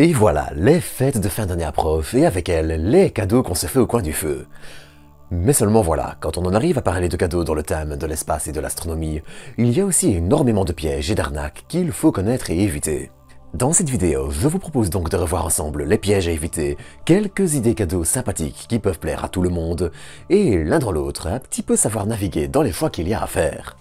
Et voilà, les fêtes de fin d'année approchent et avec elles, les cadeaux qu'on se fait au coin du feu. Mais seulement voilà, quand on en arrive à parler de cadeaux dans le thème de l'espace et de l'astronomie, il y a aussi énormément de pièges et d'arnaques qu'il faut connaître et éviter. Dans cette vidéo, je vous propose donc de revoir ensemble les pièges à éviter, quelques idées cadeaux sympathiques qui peuvent plaire à tout le monde, et l'un dans l'autre, un petit peu savoir naviguer dans les choix qu'il y a à faire.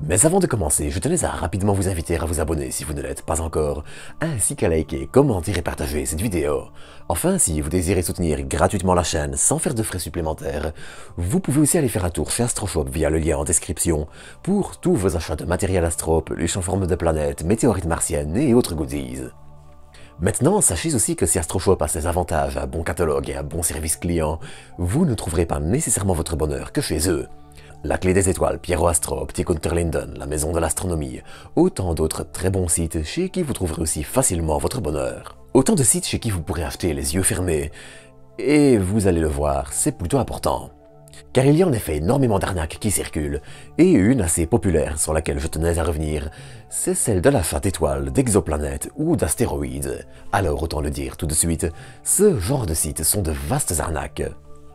Mais avant de commencer, je tenais à rapidement vous inviter à vous abonner si vous ne l'êtes pas encore, ainsi qu'à liker, commenter et partager cette vidéo. Enfin, si vous désirez soutenir gratuitement la chaîne sans faire de frais supplémentaires, vous pouvez aussi aller faire un tour chez AstroShop via le lien en description pour tous vos achats de matériel astro, peluches en forme de planètes, météorites martiennes et autres goodies. Maintenant, sachez aussi que si AstroShop a ses avantages, un bon catalogue et un bon service client, vous ne trouverez pas nécessairement votre bonheur que chez eux. La Clé des Étoiles, Pierrot Astro, Petit Unterlinden, la Maison de l'Astronomie, autant d'autres très bons sites chez qui vous trouverez aussi facilement votre bonheur. Autant de sites chez qui vous pourrez acheter les yeux fermés, et vous allez le voir, c'est plutôt important. Car il y a en effet énormément d'arnaques qui circulent, et une assez populaire sur laquelle je tenais à revenir, c'est celle de l'achat d'étoiles, d'exoplanètes ou d'astéroïdes. Alors autant le dire tout de suite, ce genre de sites sont de vastes arnaques.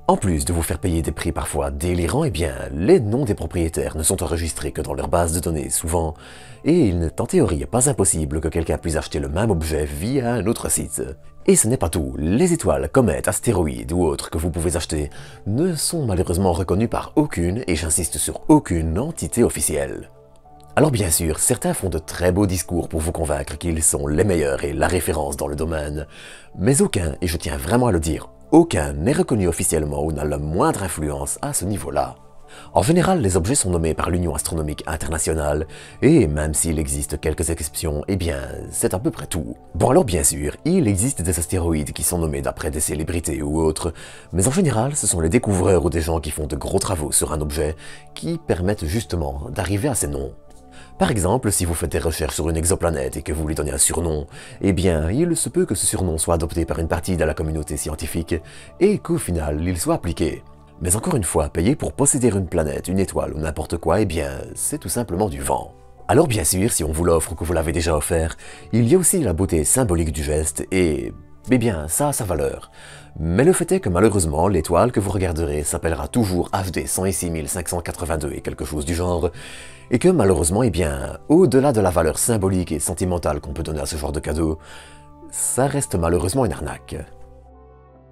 En plus de vous faire payer des prix parfois délirants, eh bien, les noms des propriétaires ne sont enregistrés que dans leur base de données souvent, et il n'est en théorie pas impossible que quelqu'un puisse acheter le même objet via un autre site. Et ce n'est pas tout, les étoiles, comètes, astéroïdes ou autres que vous pouvez acheter ne sont malheureusement reconnues par aucune, et j'insiste sur aucune, entité officielle. Alors bien sûr, certains font de très beaux discours pour vous convaincre qu'ils sont les meilleurs et la référence dans le domaine, mais aucun, et je tiens vraiment à le dire, aucun n'est reconnu officiellement ou n'a la moindre influence à ce niveau-là. En général, les objets sont nommés par l'Union astronomique internationale, et même s'il existe quelques exceptions, eh bien, c'est à peu près tout. Bon alors bien sûr, il existe des astéroïdes qui sont nommés d'après des célébrités ou autres, mais en général, ce sont les découvreurs ou des gens qui font de gros travaux sur un objet qui permettent justement d'arriver à ces noms. Par exemple, si vous faites des recherches sur une exoplanète et que vous lui donnez un surnom, eh bien, il se peut que ce surnom soit adopté par une partie de la communauté scientifique et qu'au final, il soit appliqué. Mais encore une fois, payer pour posséder une planète, une étoile ou n'importe quoi, eh bien, c'est tout simplement du vent. Alors bien sûr, si on vous l'offre ou que vous l'avez déjà offert, il y a aussi la beauté symbolique du geste et... eh bien, ça a sa valeur. Mais le fait est que malheureusement, l'étoile que vous regarderez s'appellera toujours HD 106 582 et quelque chose du genre, et que malheureusement, eh bien, au-delà de la valeur symbolique et sentimentale qu'on peut donner à ce genre de cadeau, ça reste malheureusement une arnaque.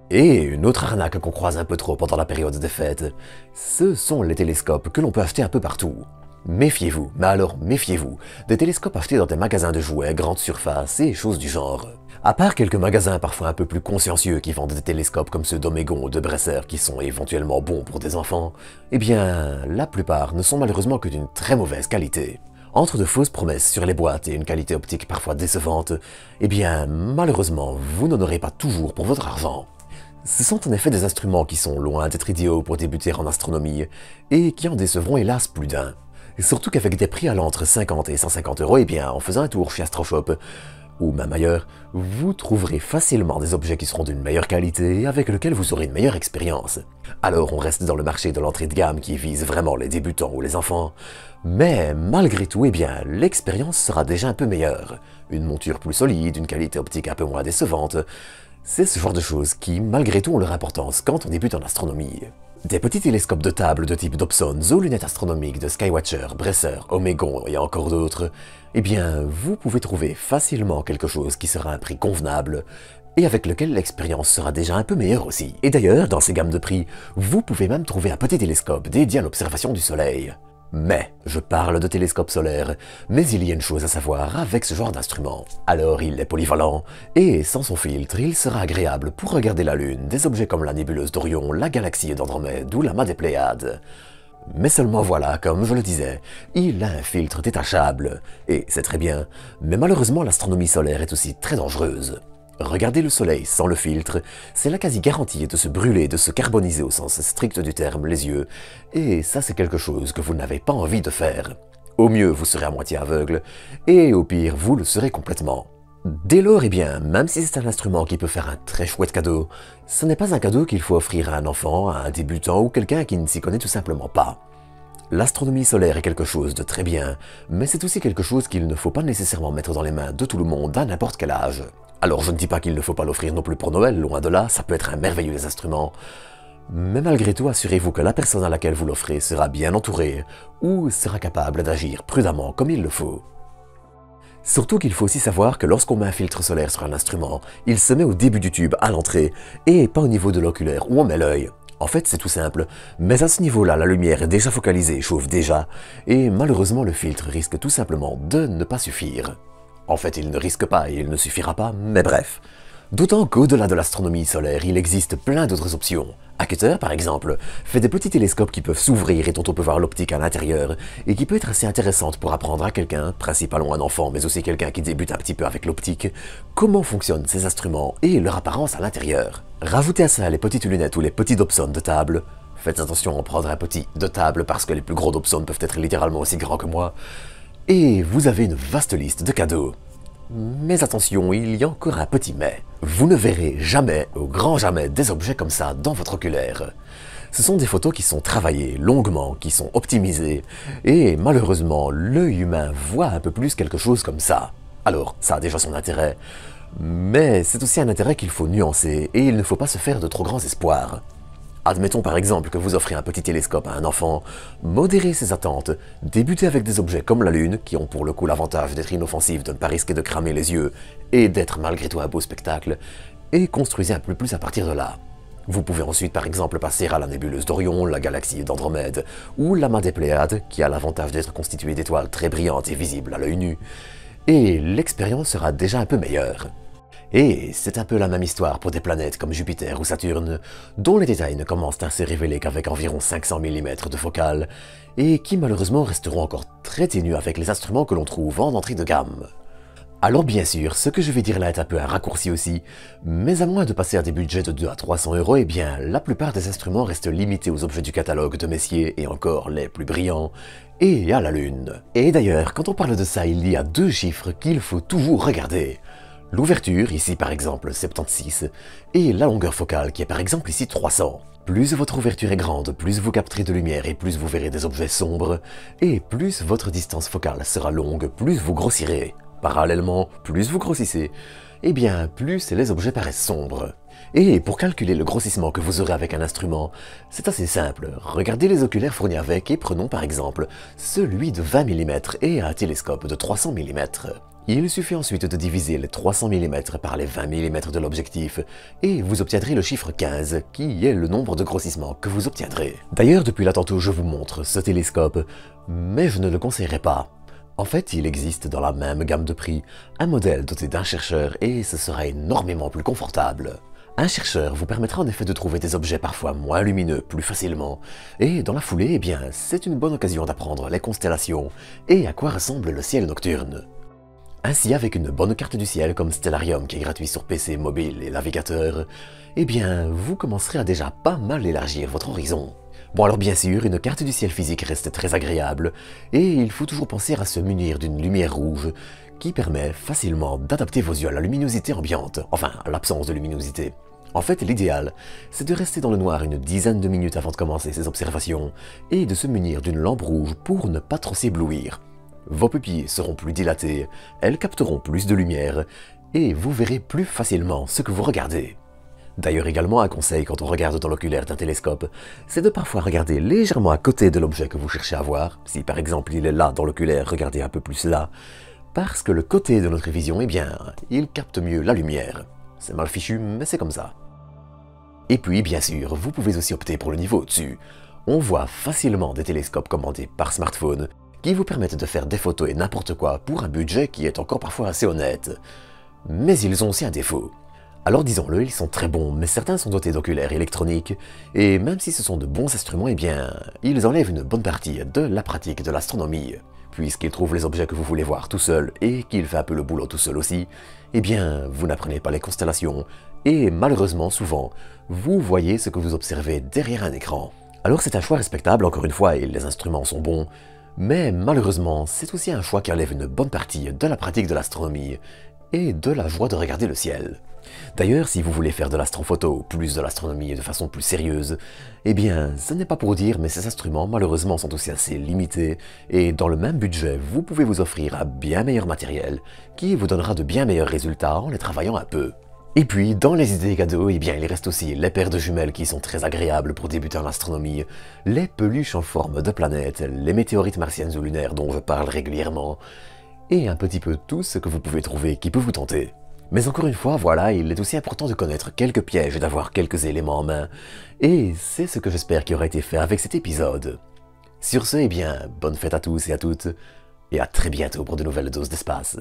Et une autre arnaque qu'on croise un peu trop pendant la période des fêtes, ce sont les télescopes que l'on peut acheter un peu partout. Méfiez-vous, mais alors méfiez-vous, des télescopes achetés dans des magasins de jouets, grande surface et choses du genre. À part quelques magasins parfois un peu plus consciencieux qui vendent des télescopes comme ceux d'Omégon ou de Bresser qui sont éventuellement bons pour des enfants, eh bien, la plupart ne sont malheureusement que d'une très mauvaise qualité. Entre de fausses promesses sur les boîtes et une qualité optique parfois décevante, eh bien, malheureusement, vous n'en aurez pas toujours pour votre argent. Ce sont en effet des instruments qui sont loin d'être idéaux pour débuter en astronomie, et qui en décevront hélas plus d'un. Surtout qu'avec des prix allant entre 50 et 150 €, eh bien, en faisant un tour chez AstroShop, ou même ailleurs, vous trouverez facilement des objets qui seront d'une meilleure qualité et avec lesquels vous aurez une meilleure expérience. Alors on reste dans le marché de l'entrée de gamme qui vise vraiment les débutants ou les enfants, mais malgré tout, eh bien, l'expérience sera déjà un peu meilleure. Une monture plus solide, une qualité optique un peu moins décevante, c'est ce genre de choses qui, malgré tout, ont leur importance quand on débute en astronomie. Des petits télescopes de table de type Dobson, aux lunettes astronomiques de Skywatcher, Bresser, Omégon et encore d'autres, eh bien, vous pouvez trouver facilement quelque chose qui sera à un prix convenable et avec lequel l'expérience sera déjà un peu meilleure aussi. Et d'ailleurs, dans ces gammes de prix, vous pouvez même trouver un petit télescope dédié à l'observation du Soleil. Mais, je parle de télescope solaire, mais il y a une chose à savoir avec ce genre d'instrument. Alors il est polyvalent, et sans son filtre, il sera agréable pour regarder la Lune, des objets comme la nébuleuse d'Orion, la galaxie d'Andromède ou l'amas des Pléiades. Mais seulement voilà, comme je le disais, il a un filtre détachable, et c'est très bien, mais malheureusement l'astronomie solaire est aussi très dangereuse. Regarder le soleil sans le filtre, c'est la quasi-garantie de se brûler, de se carboniser au sens strict du terme les yeux, et ça c'est quelque chose que vous n'avez pas envie de faire. Au mieux, vous serez à moitié aveugle, et au pire, vous le serez complètement. Dès lors, eh bien, même si c'est un instrument qui peut faire un très chouette cadeau, ce n'est pas un cadeau qu'il faut offrir à un enfant, à un débutant ou quelqu'un qui ne s'y connaît tout simplement pas. L'astronomie solaire est quelque chose de très bien, mais c'est aussi quelque chose qu'il ne faut pas nécessairement mettre dans les mains de tout le monde à n'importe quel âge. Alors je ne dis pas qu'il ne faut pas l'offrir non plus pour Noël, loin de là, ça peut être un merveilleux instrument. Mais malgré tout, assurez-vous que la personne à laquelle vous l'offrez sera bien entourée ou sera capable d'agir prudemment comme il le faut. Surtout qu'il faut aussi savoir que lorsqu'on met un filtre solaire sur un instrument, il se met au début du tube, à l'entrée, et pas au niveau de l'oculaire où on met l'œil. En fait, c'est tout simple, mais à ce niveau-là, la lumière est déjà focalisée, chauffe déjà, et malheureusement le filtre risque tout simplement de ne pas suffire. En fait, il ne risque pas et il ne suffira pas, mais bref. D'autant qu'au-delà de l'astronomie solaire, il existe plein d'autres options. Acuter, par exemple, fait des petits télescopes qui peuvent s'ouvrir et dont on peut voir l'optique à l'intérieur, et qui peut être assez intéressante pour apprendre à quelqu'un, principalement un enfant, mais aussi quelqu'un qui débute un petit peu avec l'optique, comment fonctionnent ces instruments et leur apparence à l'intérieur. Rajoutez à ça les petites lunettes ou les petits Dobson de table. Faites attention à prendre un petit de table parce que les plus gros Dobson peuvent être littéralement aussi grands que moi. Et vous avez une vaste liste de cadeaux. Mais attention, il y a encore un petit mais. Vous ne verrez jamais, au grand jamais, des objets comme ça dans votre oculaire. Ce sont des photos qui sont travaillées longuement, qui sont optimisées, et malheureusement, l'œil humain voit un peu plus quelque chose comme ça. Alors, ça a déjà son intérêt, mais c'est aussi un intérêt qu'il faut nuancer, et il ne faut pas se faire de trop grands espoirs. Admettons par exemple que vous offrez un petit télescope à un enfant, modérez ses attentes, débutez avec des objets comme la Lune, qui ont pour le coup l'avantage d'être inoffensifs, de ne pas risquer de cramer les yeux, et d'être malgré tout un beau spectacle, et construisez un peu plus à partir de là. Vous pouvez ensuite par exemple passer à la nébuleuse d'Orion, la galaxie d'Andromède, ou l'amas des Pléiades, qui a l'avantage d'être constitué d'étoiles très brillantes et visibles à l'œil nu, et l'expérience sera déjà un peu meilleure. Et c'est un peu la même histoire pour des planètes comme Jupiter ou Saturne, dont les détails ne commencent à se révéler qu'avec environ 500 mm de focale, et qui malheureusement resteront encore très ténus avec les instruments que l'on trouve en entrée de gamme. Alors bien sûr, ce que je vais dire là est un peu un raccourci aussi, mais à moins de passer à des budgets de 2 à 300 €, eh bien, la plupart des instruments restent limités aux objets du catalogue de Messier, et encore les plus brillants, et à la Lune. Et d'ailleurs, quand on parle de ça, il y a 2 chiffres qu'il faut toujours regarder. L'ouverture, ici par exemple 76, et la longueur focale qui est par exemple ici 300. Plus votre ouverture est grande, plus vous capterez de lumière et plus vous verrez des objets sombres, et plus votre distance focale sera longue, plus vous grossirez. Parallèlement, plus vous grossissez, et bien plus les objets paraissent sombres. Et pour calculer le grossissement que vous aurez avec un instrument, c'est assez simple. Regardez les oculaires fournis avec et prenons par exemple celui de 20 mm et un télescope de 300 mm. Il suffit ensuite de diviser les 300 mm par les 20 mm de l'objectif et vous obtiendrez le chiffre 15 qui est le nombre de grossissements que vous obtiendrez. D'ailleurs, depuis là tantôt je vous montre ce télescope, mais je ne le conseillerais pas. En fait, il existe dans la même gamme de prix un modèle doté d'un chercheur et ce sera énormément plus confortable. Un chercheur vous permettra en effet de trouver des objets parfois moins lumineux plus facilement, et dans la foulée, eh bien, c'est une bonne occasion d'apprendre les constellations et à quoi ressemble le ciel nocturne. Ainsi, avec une bonne carte du ciel comme Stellarium qui est gratuit sur PC, mobile et navigateur, eh bien, vous commencerez à déjà pas mal élargir votre horizon. Bon alors bien sûr, une carte du ciel physique reste très agréable, et il faut toujours penser à se munir d'une lumière rouge qui permet facilement d'adapter vos yeux à la luminosité ambiante, enfin à l'absence de luminosité. En fait, l'idéal, c'est de rester dans le noir une dizaine de minutes avant de commencer ces observations, et de se munir d'une lampe rouge pour ne pas trop s'éblouir. Vos pupilles seront plus dilatées, elles capteront plus de lumière, et vous verrez plus facilement ce que vous regardez. D'ailleurs également un conseil quand on regarde dans l'oculaire d'un télescope, c'est de parfois regarder légèrement à côté de l'objet que vous cherchez à voir. Si par exemple il est là dans l'oculaire, regardez un peu plus là, parce que le côté de notre vision, eh bien, il capte mieux la lumière. C'est mal fichu, mais c'est comme ça. Et puis bien sûr, vous pouvez aussi opter pour le niveau au-dessus. On voit facilement des télescopes commandés par smartphone, qui vous permettent de faire des photos et n'importe quoi pour un budget qui est encore parfois assez honnête. Mais ils ont aussi un défaut. Alors disons-le, ils sont très bons, mais certains sont dotés d'oculaires électroniques, et même si ce sont de bons instruments, eh bien, ils enlèvent une bonne partie de la pratique de l'astronomie. Puisqu'ils trouvent les objets que vous voulez voir tout seul, et qu'il fait un peu le boulot tout seul aussi, eh bien, vous n'apprenez pas les constellations, et malheureusement, souvent, vous voyez ce que vous observez derrière un écran. Alors c'est un choix respectable, encore une fois, et les instruments sont bons, mais malheureusement, c'est aussi un choix qui enlève une bonne partie de la pratique de l'astronomie, et de la joie de regarder le ciel. D'ailleurs, si vous voulez faire de l'astrophoto, plus de l'astronomie et de façon plus sérieuse, eh bien, ce n'est pas pour dire, mais ces instruments malheureusement sont aussi assez limités, et dans le même budget, vous pouvez vous offrir un bien meilleur matériel, qui vous donnera de bien meilleurs résultats en les travaillant un peu. Et puis, dans les idées cadeaux, eh bien, il reste aussi les paires de jumelles qui sont très agréables pour débuter en astronomie, les peluches en forme de planètes, les météorites martiennes ou lunaires dont je parle régulièrement, et un petit peu tout ce que vous pouvez trouver qui peut vous tenter. Mais encore une fois, voilà, il est aussi important de connaître quelques pièges et d'avoir quelques éléments en main, et c'est ce que j'espère qui aura été fait avec cet épisode. Sur ce, eh bien, bonne fête à tous et à toutes, et à très bientôt pour de nouvelles doses d'espace.